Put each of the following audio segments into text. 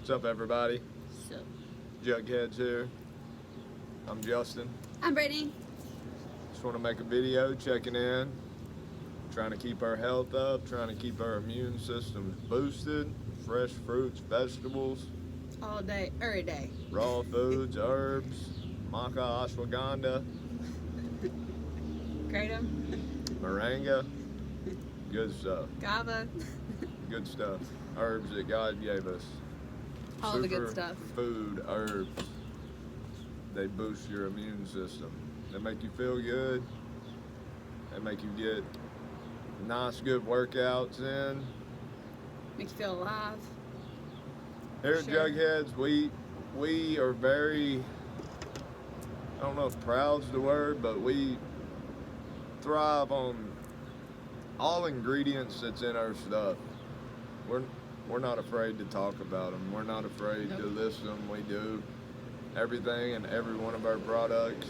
What's up, everybody? So, Jughead'z here. I'm Justin. I'm Brittany. Just want to make a video checking in, trying to keep our health up, trying to keep our immune systems boosted. Fresh fruits, vegetables, All day, every day. raw foods, herbs, maca, ashwagandha, Kratom, moringa. Good stuff. GABA, Good stuff. Herbs that God gave us. all the good stuff. Food, herbs. They boost your immune system. They make you feel good. They make you get nice, good workouts in. Make you feel alive. Here at Sure. Jughead'z, we are very, I don't know if proud's the word, but we thrive on all ingredients that's in our stuff. We're not afraid to talk about them. We're not afraid to Nope. list them. We do everything in every one of our products.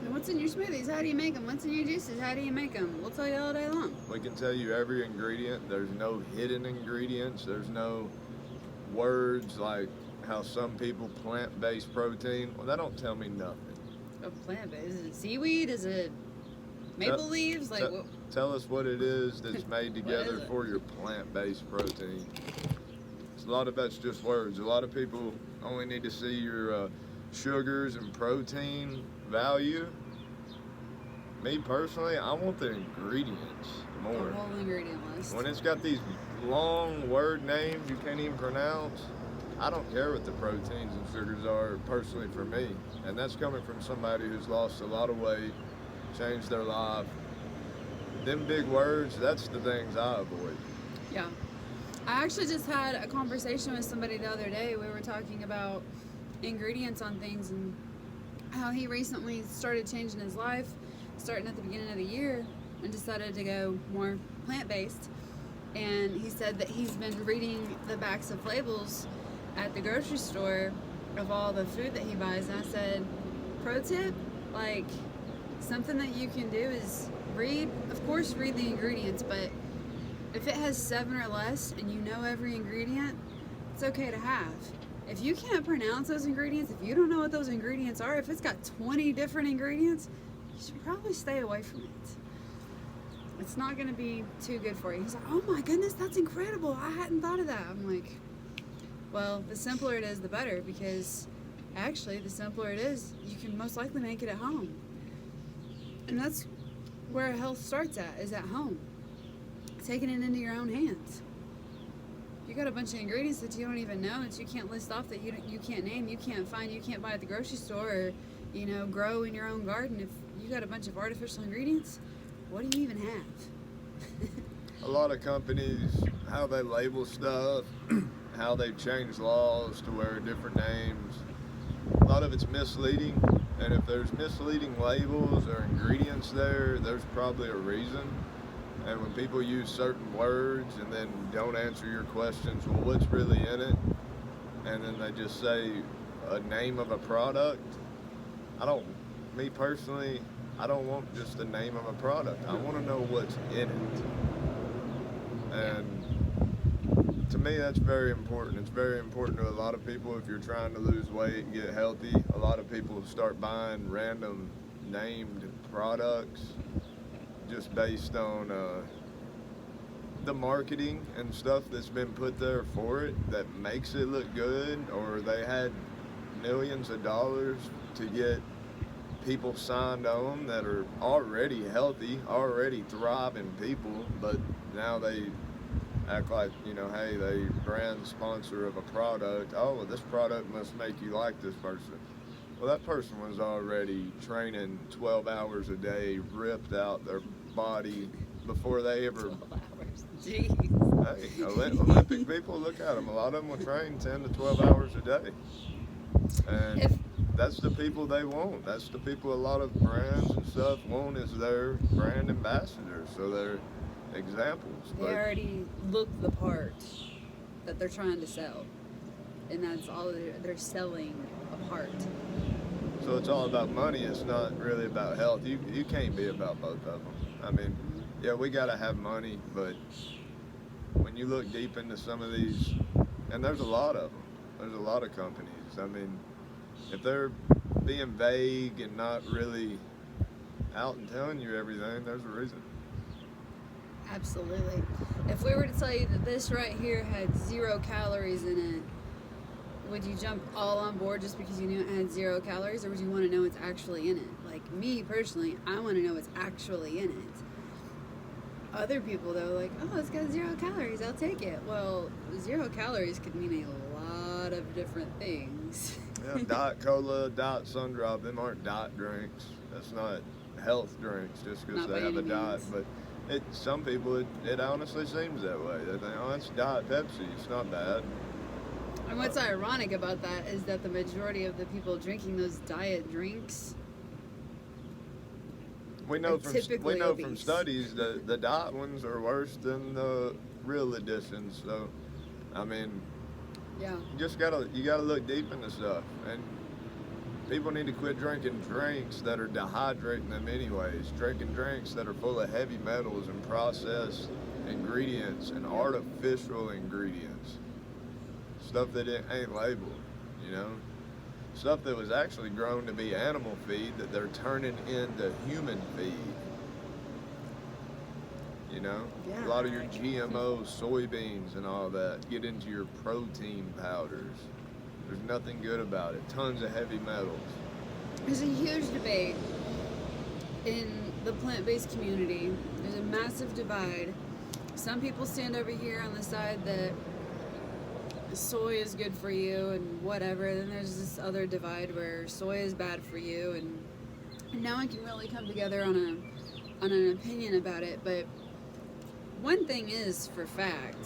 And what's in your smoothies? How do you make them? What's in your juices? How do you make them? We'll tell you all day long. We can tell you every ingredient. There's no hidden ingredients. There's no words like how some people plant-based protein. Well, that don't tell me nothing. Oh, plant-based. Is it seaweed? Is it maple leaves? Like, what? Tell us what it is that's made together is it? for your plant-based protein. A lot of that's just words. A lot of people only need to see your sugars and protein value. Me personally, I want the ingredients more. The whole ingredient list. When it's got these long word names you can't even pronounce, I don't care what the proteins and sugars are personally for me. And that's coming from somebody who's lost a lot of weight, changed their life. Them big words, that's the things I avoid. Yeah. I actually just had a conversation with somebody the other day. We were talking about ingredients on things and how he recently started changing his life, starting at the beginning of the year, and decided to go more plant-based. And he said that he's been reading the backs of labels at the grocery store of all the food that he buys. And I said, pro tip, like, something that you can do is read the ingredients, but if it has 7 or less and you know every ingredient, it's okay to have. If you can't pronounce those ingredients, if you don't know what those ingredients are, if it's got 20 different ingredients, you should probably stay away from it. It's not going to be too good for you. He's like, oh my goodness, that's incredible. I hadn't thought of that. I'm like, well, the simpler it is, the better, because actually the simpler it is, you can most likely make it at home. And that's where health starts at, is at home. Taking it into your own hands. You got a bunch of ingredients that you don't even know, that you can't list off, that you can't name, you can't find, you can't buy at the grocery store, or grow in your own garden. If you got a bunch of artificial ingredients, what do you even have? A lot of companies, how they label stuff, how they've changed laws to where different names, a lot of it's misleading. And if there's misleading labels or ingredients there, there's probably a reason. And when people use certain words and then don't answer your questions, well, what's really in it? And then they just say a name of a product. Me personally, I don't want just the name of a product. I want to know what's in it. And to me, that's very important. It's very important to a lot of people. If you're trying to lose weight and get healthy, a lot of people start buying random named products just based on the marketing and stuff that's been put there for it that makes it look good, or they had millions of dollars to get people signed on that are already healthy, already thriving people, but now they act like, hey, they brand sponsor of a product. Oh, well, this product must make you like this person. Well, that person was already training 12 hours a day, ripped out their body before they ever... 12 hours. Jeez. Hey, Olympic people, look at them. A lot of them will train 10 to 12 hours a day. And that's the people they want. That's the people a lot of brands and stuff want, is their brand ambassadors. So they're examples. They already look the part that they're trying to sell. And that's all they're selling, a part. So it's all about money. It's not really about health. You can't be about both of them. I mean, yeah, we got to have money, but when you look deep into some of these, and there's a lot of them, There's a lot of companies. I mean, if they're being vague and not really out and telling you everything, there's a reason. Absolutely. If we were to tell you that this right here had 0 calories in it, would you jump all on board just because you knew it had 0 calories, or would you want to know what's actually in it? Like me personally, I want to know what's actually in it. Other people though, like, oh, it's got 0 calories, I'll take it. Well, 0 calories could mean a lot of different things. Yeah, Diet Cola, Diet Sundrop, them aren't diet drinks. That's not health drinks just because Not they by have a any diet. means. But some people, it honestly seems that way. They think, oh, it's Diet Pepsi. It's not bad. And what's ironic about that is that the majority of the people drinking those diet drinks We know are from typically from obese. studies that the diet ones are worse than the real editions. So, I mean, yeah. you gotta look deep into stuff, and people need to quit drinking drinks that are dehydrating them anyways. Drinking drinks that are full of heavy metals and processed ingredients and artificial ingredients, stuff that it ain't labeled, you know, stuff that was actually grown to be animal feed that they're turning into human feed. You know, Yeah. a lot of your GMO soybeans and all that get into your protein powders. There's nothing good about it. Tons of heavy metals. There's a huge debate in the plant-based community. There's a massive divide. Some people stand over here on the side that soy is good for you and whatever. Then there's this other divide where soy is bad for you, and no one can really come together on an opinion about it. But one thing is for fact,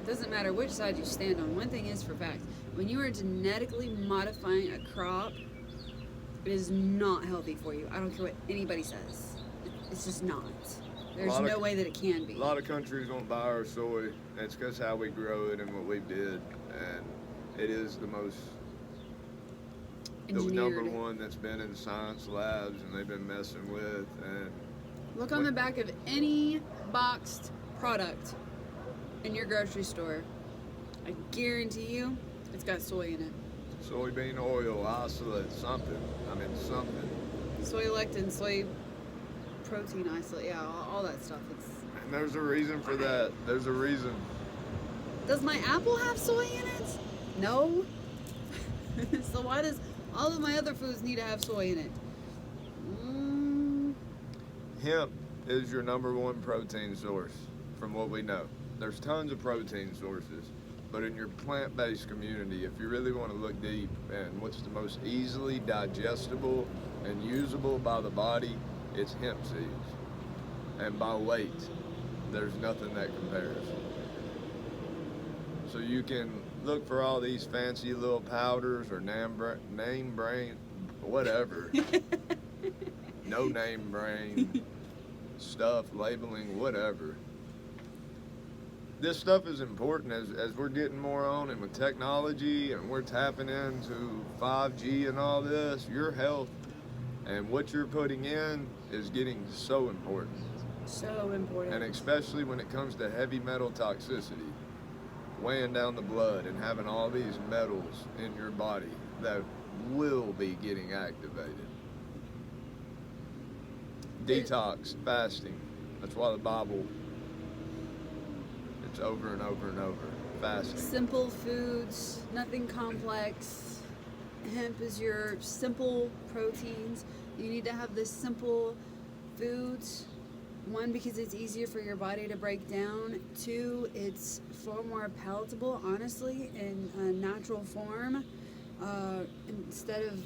it doesn't matter which side you stand on, one thing is for fact. When you are genetically modifying a crop, it is not healthy for you. I don't care what anybody says. It's just not. There's no way that it can be. A lot of countries won't buy our soy. It's because how we grow it and what we did. And it is the number one that's been in science labs and they've been messing with. And look on the back of any boxed product in your grocery store. I guarantee you it's got soy in it. soybean oil, isolate, something. I mean, something. Soy lectin, soy protein isolate, yeah, all that stuff. And there's a reason for that. There's a reason. Does my apple have soy in it? No. So why does all of my other foods need to have soy in it? Hemp is your number one protein source, from what we know. There's tons of protein sources, but in your plant-based community, if you really want to look deep and what's the most easily digestible and usable by the body, it's hemp seeds. And by weight, there's nothing that compares. So you can look for all these fancy little powders or name brand, whatever, no name brand stuff, labeling, whatever. This stuff is important as we're getting more on and with technology and we're tapping into 5G and all this. Your health and what you're putting in is getting so important. So important. And especially when it comes to heavy metal toxicity, weighing down the blood and having all these metals in your body that will be getting activated. Detox, fasting. That's why the Bible, it's over and over and over. Fasting. Simple foods, nothing complex. Hemp is your simple proteins. You need to have this simple foods. One, because it's easier for your body to break down. Two, it's far more palatable, honestly, in a natural form. Instead of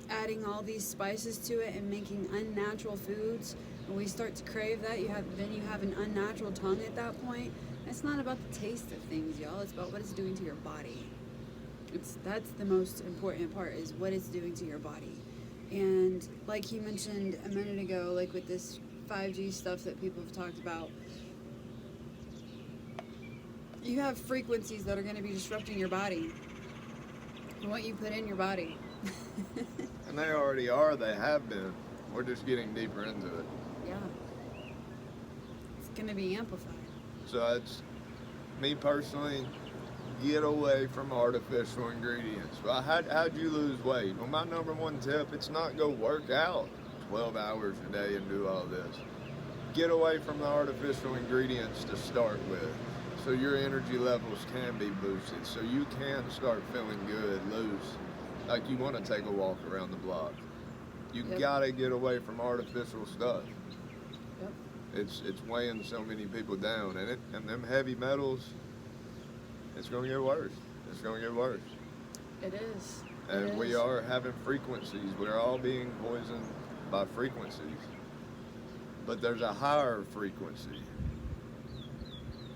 adding all these spices to it and making unnatural foods, when we start to crave that, you have an unnatural tongue at that point. It's not about the taste of things, y'all. It's about what it's doing to your body. That's the most important part, is what it's doing to your body. And like you mentioned a minute ago, like with this 5G stuff that people have talked about, you have frequencies that are going to be disrupting your body and what you put in your body. And they already are, they have been. We're just getting deeper into it. Yeah. It's going to be amplified. So it's, me personally, get away from artificial ingredients. Well, how'd you lose weight? Well, my number one tip, it's not go work out 12 hours a day and do all this. Get away from the artificial ingredients to start with, so your energy levels can be boosted, so you can start feeling good, loose, like you want to take a walk around the block. You gotta get away from artificial stuff. Yep. It's weighing so many people down, and them heavy metals, it's gonna get worse. It's gonna get worse. It is. And we are having frequencies. We're all being poisoned by frequencies. But there's a higher frequency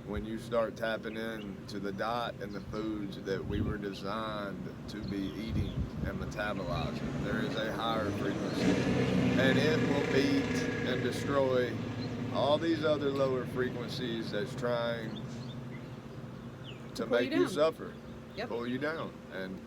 when you start tapping into the diet and the foods that we were designed to be eating and metabolizing. There is a higher frequency, and it will beat and destroy all these other lower frequencies that's trying to make you suffer, pull you down. And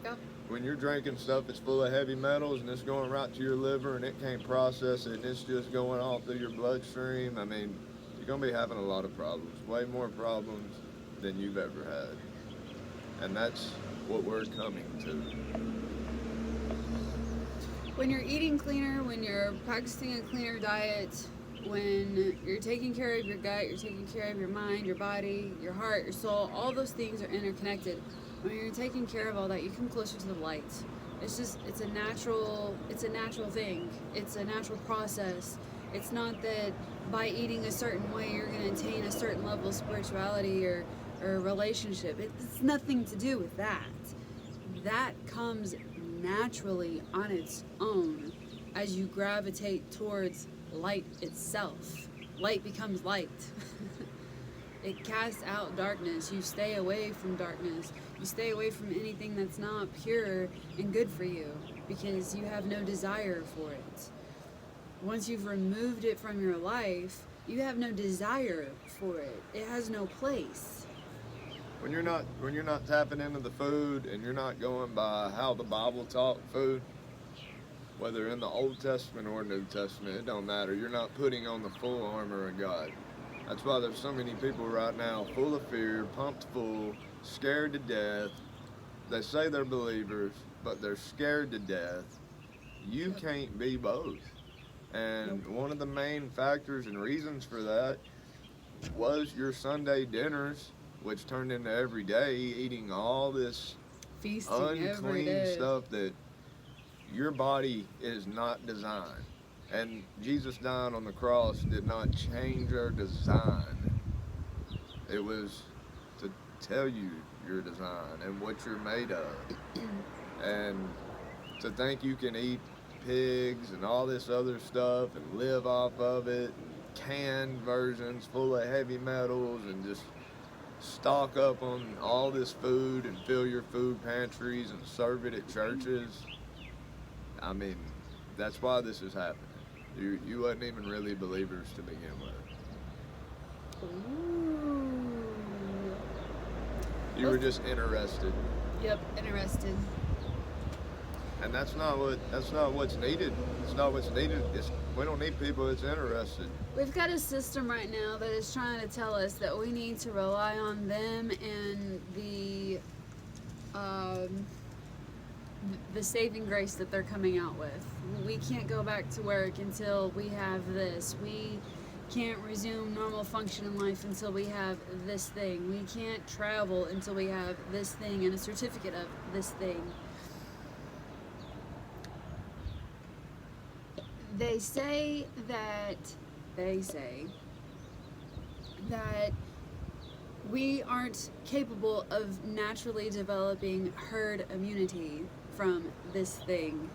when you're drinking stuff that's full of heavy metals and it's going right to your liver and it can't process it and it's just going all through your bloodstream, I mean, you're going to be having a lot of problems, way more problems than you've ever had. And that's what we're coming to. When you're eating cleaner, when you're practicing a cleaner diet, when you're taking care of your gut, you're taking care of your mind, your body, your heart, your soul, all those things are interconnected. When you're taking care of all that, you come closer to the light. It's a natural thing. It's a natural process. It's not that by eating a certain way you're going to attain a certain level of spirituality or relationship. It's nothing to do with that. That comes naturally on its own as you gravitate towards light itself. Light becomes light. It casts out darkness. You stay away from darkness. You stay away from anything that's not pure and good for you because you have no desire for it. Once you've removed it from your life, you have no desire for it. It has no place. When you're not tapping into the food and you're not going by how the Bible taught food, whether in the Old Testament or New Testament, it don't matter. You're not putting on the full armor of God. That's why there's so many people right now full of fear, pumped full, scared to death. They say they're believers, but they're scared to death. You can't be both. And one of the main factors and reasons for that was your Sunday dinners, which turned into every day eating all this feasting unclean stuff that your body is not designed. And Jesus dying on the cross did not change our design. It was to tell you your design and what you're made of. And to think you can eat pigs and all this other stuff and live off of it, canned versions full of heavy metals, and just stock up on all this food and fill your food pantries and serve it at churches. I mean, that's why this is happening. You wasn't even really believers to begin with. Ooh. You were just interested. Yep, interested. And that's not what's needed. It's not what's needed. We don't need people that's interested. We've got a system right now that is trying to tell us that we need to rely on them and the saving grace that they're coming out with. We can't go back to work until we have this. We can't resume normal function in life until we have this thing. We can't travel until we have this thing and a certificate of this thing. They say that we aren't capable of naturally developing herd immunity from this thing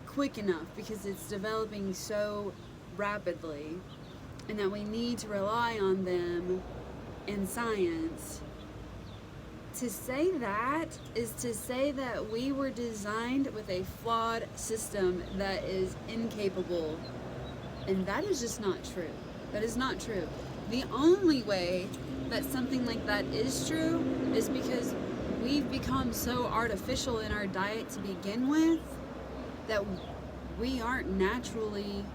quick enough because it's developing so rapidly, and that we need to rely on them in science. To say that is to say that we were designed with a flawed system that is incapable, and that is just not true. That is not true. The only way that something like that is true is because we've become so artificial in our diet to begin with that we aren't naturally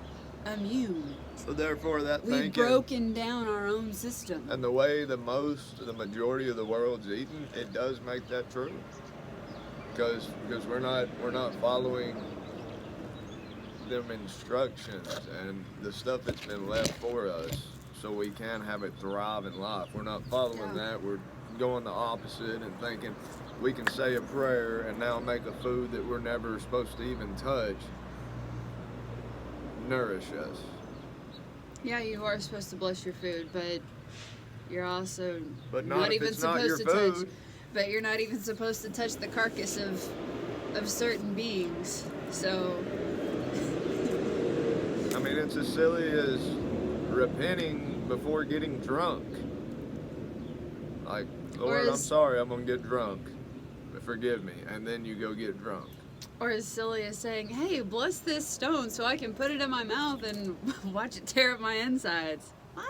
immune So therefore, that We've thinking broken down our own system. and the way the majority of the world's eating, it does make that true. Because we're not following them instructions and the stuff that's been left for us, so we can have a thrive in life. We're not following that. We're going the opposite and thinking we can say a prayer and now make a food that we're never supposed to even touch nourish us. Yeah, you are supposed to bless your food, but you're also But not if even it's not supposed your to food. touch. But you're not even supposed to touch the carcass of certain beings. So I mean, it's as silly as repenting before getting drunk. Like, Lord, I'm sorry, I'm gonna get drunk. Forgive me. And then you go get drunk. or as silly as saying, "Hey, bless this stone so I can put it in my mouth and watch it tear up my insides." What?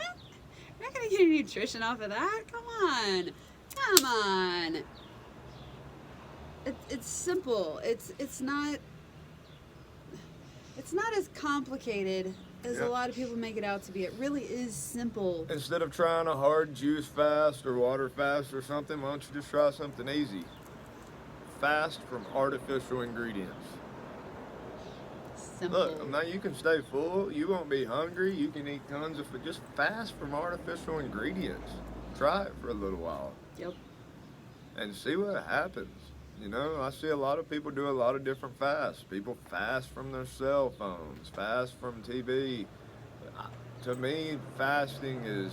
You're not gonna get any nutrition off of that? Come on. It's simple. It's not as complicated as a lot of people make it out to be. It really is simple. Instead of trying a hard juice fast or water fast or something, why don't you just try something easy? Fast from artificial ingredients. Simple. Look, now you can stay full. You won't be hungry. You can eat tons of food. Just fast from artificial ingredients. Try it for a little while. Yep. And see what happens. You know, I see a lot of people do a lot of different fasts. People fast from their cell phones, fast from TV. To me, fasting is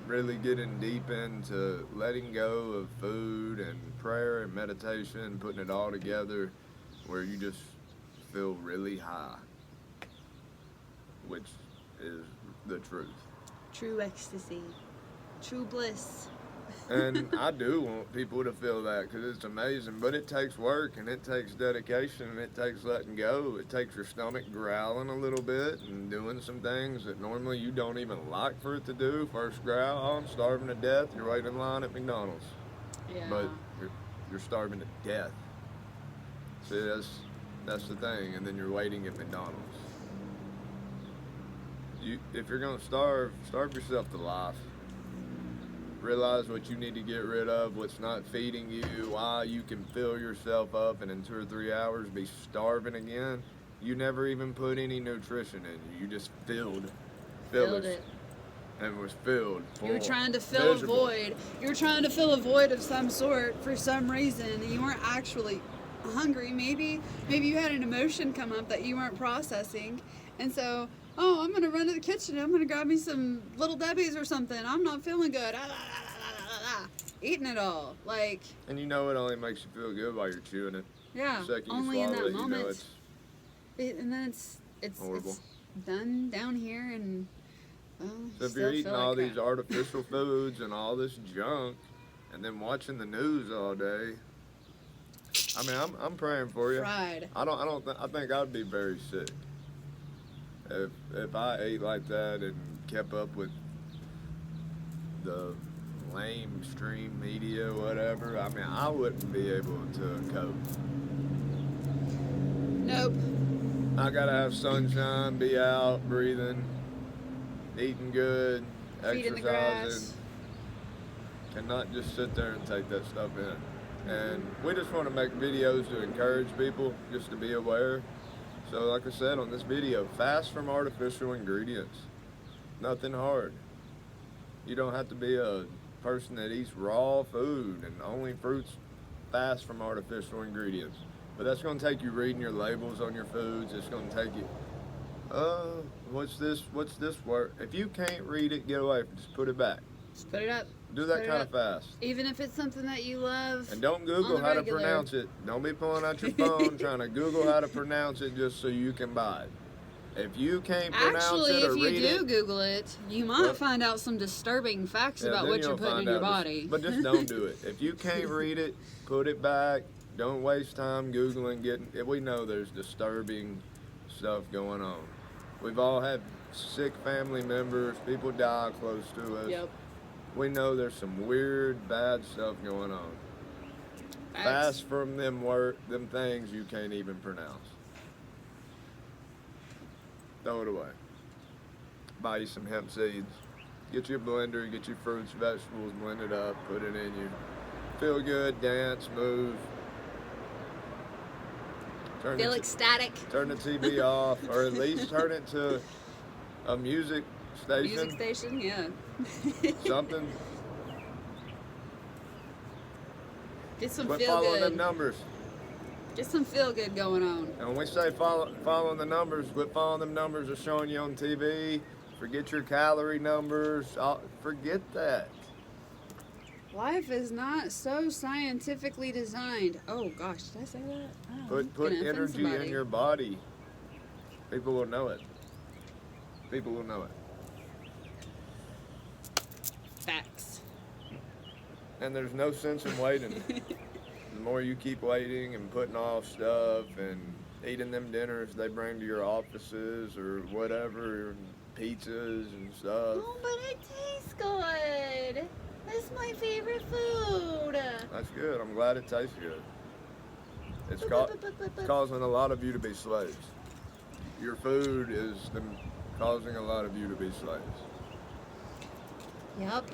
really getting deep into letting go of food and prayer and meditation, putting it all together where you just feel really high, which is the truth. True ecstasy. True bliss. And I do want people to feel that because it's amazing, but it takes work and it takes dedication and it takes letting go. It takes your stomach growling a little bit and doing some things that normally you don't even like for it to do. First growl, oh, I'm starving to death. You're waiting in line at McDonald's. Yeah. But you're starving to death. See, that's the thing. And then you're waiting at McDonald's. If you're gonna starve yourself to life. Realize what you need to get rid of, what's not feeding you, why you can fill yourself up and in 2 or 3 hours be starving again. You never even put any nutrition in you. You just filled it. And was filled. You were trying to fill a void. You were trying to fill a void of some sort for some reason, and you weren't actually hungry. Maybe you had an emotion come up that you weren't processing, and so, oh, I'm gonna run to the kitchen. I'm gonna grab me some Little Debbie's or something. I'm not feeling good. Eating it all, like. And you know it only makes you feel good while you're chewing it. Yeah. The second Only you in swallow that it, moment. you know And then it's horrible. It's done down here, and well, So if still you're eating feel all like these artificial foods and all this junk, and then watching the news all day, I mean, I'm praying for you. Fried. I think I'd be very sick if I ate like that and kept up with the lamestream media, whatever. I mean, I wouldn't be able to cope. Nope. I gotta have sunshine, be out, breathing, eating good, Feet in the exercising. grass. Cannot just sit there and take that stuff in. And we just want to make videos to encourage people just to be aware. So like I said on this video, fast from artificial ingredients. Nothing hard. You don't have to be a person that eats raw food and only fruits. Fast from artificial ingredients. But that's going to take you reading your labels on your foods. It's going to take you, what's this word? If you can't read it, get away. Just put it back. Just put it up. Do that kind of fast. Even if it's something that you love. And don't Google how to pronounce it. Don't be pulling out your phone trying to Google how to pronounce it just so you can buy it. If you can't pronounce Actually, it or if you read do it, Google it, you might find out some disturbing facts about what you're putting in your body. But just don't do it. If you can't read it, put it back. Don't waste time Googling, we know there's disturbing stuff going on. We've all had sick family members, people die close to us. Yep. We know there's some weird, bad stuff going on. Fast from them things you can't even pronounce. Throw it away. buy you some hemp seeds. Get you a blender, get your fruits, vegetables, blend it up, put it in you. Feel good, dance, move. Feel ecstatic. Turn the TV off, or at least turn it to a music station. Music station, yeah. Something. Get some Quit feel following good. them numbers. Get some feel good going on. And when we say following the numbers, quit following them numbers they're showing you on TV. Forget your calorie numbers. Forget that. Life is not so scientifically designed. Oh gosh, did I say that? Oh, Put I'm gonna offend energy somebody. in your body. People will know it. People will know it. Facts. And there's no sense in waiting. The more you keep waiting and putting off stuff and eating them dinners they bring to your offices or whatever, and pizzas and stuff. Oh, but it tastes good. That's my favorite food. That's good. I'm glad it tastes good. It's causing a lot of you to be slaves. Your food is causing a lot of you to be slaves. Yep.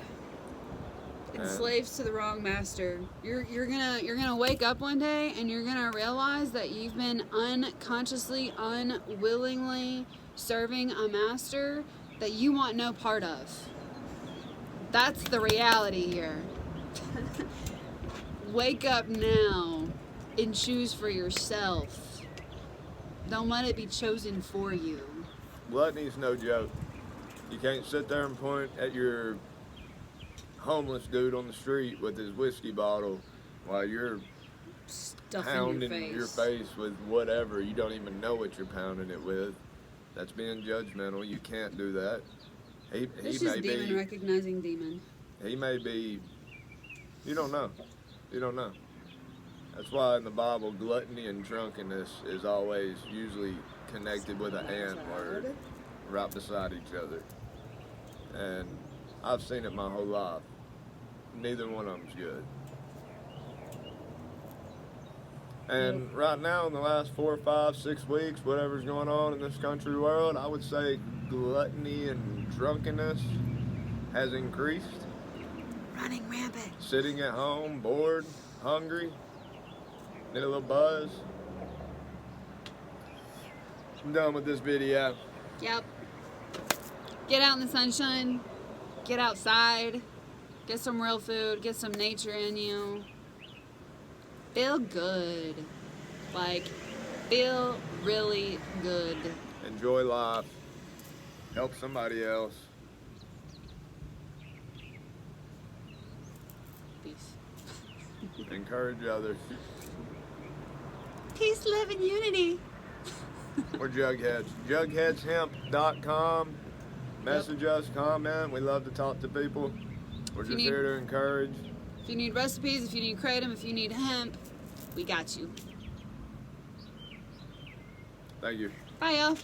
And Slaves to the wrong master. You're gonna wake up one day and you're gonna realize that you've been unconsciously, unwillingly serving a master that you want no part of. That's the reality here. Wake up now and choose for yourself. Don't let it be chosen for you. Gluttony's no joke. You can't sit there and point at your homeless dude on the street with his whiskey bottle while you're Stuff pounding in your your face with whatever. You don't even know what you're pounding it with. That's being judgmental. You can't do that. He It's may just demon be. recognizing demon. He may be. You don't know. You don't know. That's why in the Bible, gluttony and drunkenness is always usually connected with an ant word right beside each other. And I've seen it my whole life. Neither one of them's good. And right now, in the last 4, 5, 6 weeks, whatever's going on in this country world, I would say gluttony and drunkenness has increased. Running rampant. Sitting at home, bored, hungry, need a little buzz. I'm done with this video. Yep. Get out in the sunshine. Get outside. Get some real food. Get some nature in you. Feel good. Like, feel really good. Enjoy life. Help somebody else. Peace. Encourage others. Peace, love, and unity. We're Jughead'z. Jugheadzhemp.com. Message us, comment. We love to talk to people. We're just here to encourage. If you need recipes, if you need kratom, if you need hemp, we got you. Thank you. Bye, y'all.